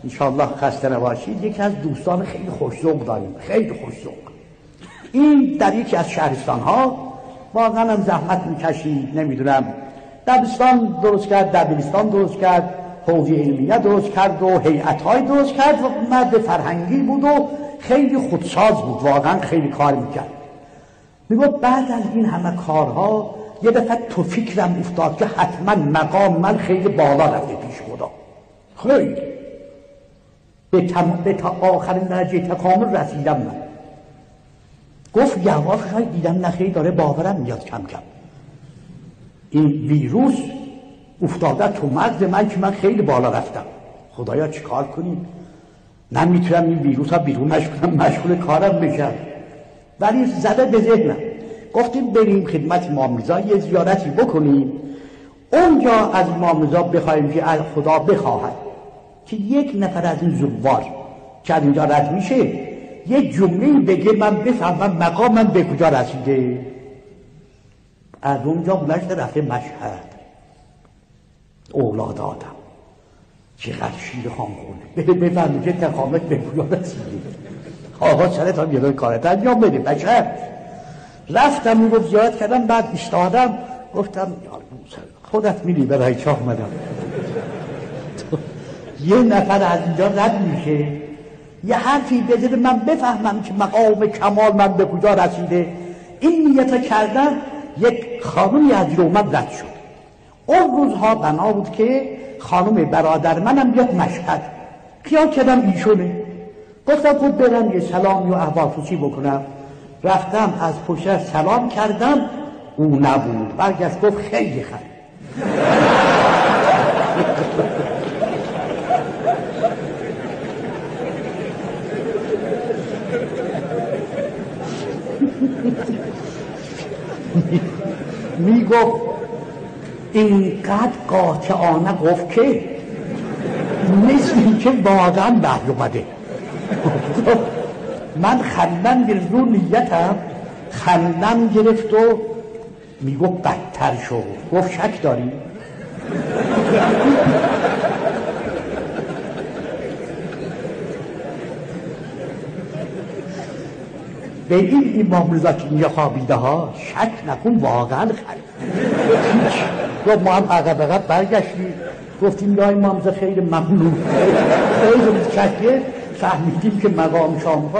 انشاءالله خسته نباشید. یکی از دوستان خیلی خوش‌ذوق داریم، خیلی خوش‌ذوق. این در یکی از شهرستان‌ها واقعا هم زحمت می‌کشید، نمیدونم دبستان درست کرد، دبیرستان درست کرد، حوزه علمیه درست کرد و هیئت‌های درست کرد و مرد فرهنگی بود و خیلی خودساز بود، واقعا خیلی کار می‌کرد. میگفت بعد از این همه کارها یه دفعه تو فکرم افتاد که حتما مقام من خیلی بالا رفته پیش خدا، خیلی به تا آخرین درجه تکامل رسیدم من. گفت یواشای دیدم نخیلی داره باورم میاد کم کم، این ویروس افتاده تو مغز من که من خیلی بالا رفتم، خدایا چیکار کنیم؟ نمیتونم این ویروس ها بیرونش کنم، مشغول کارم بشم. ولی زده به ذهنم، گفتیم بریم خدمت امام رضا یه زیارتی بکنیم، اونجا از امام رضا بخوایم که خدا بخواهد که یک نفر از این زوار که از اینجا رد میشه یه جمله بگه من بفهمم مقامم به کجا رسیده. از اونجا بلشت رفته مشهد، اولاد آدم چقدر شیر خانخونه بفهمی که تکامل به کجا رسیده. آقا سرت هم یه دار کارت انجام بده بشر. رفتم اون رو زیارت کردم، بعد ایستادم گفتم خودت میری برای چه آمدم. یه نفر از اینجا رد میشه یه حرفی بزنه من بفهمم که مقام کمال من به کجا رسیده. این نیت کردم. یک خانومی از اومد رد شد. اون روزها بنا بود که خانم برادر منم بیاد مشهد، خیال کردم ایشونه. گفتم خود برم یه سلام یا احوالپرسی بکنم. رفتم از پشت سلام کردم، او نبود. برگشت گفت خیلی خیلی میگفت اینقدر قاطعانه گفت که مثل این که واقعا وحی اومده. من خندم گرفت رو نیتم، خندم گرفت و میگفت بدتر شد. گفت شک داری؟ به این امام رضا که اینجا خوابیده ها شک نکن واقعا خرید. گفت ما هم عقب برگشتیم گفتیم یا امام رضا خیلی ممنون، خیلی متشکر، فهمیدیم که مقام شما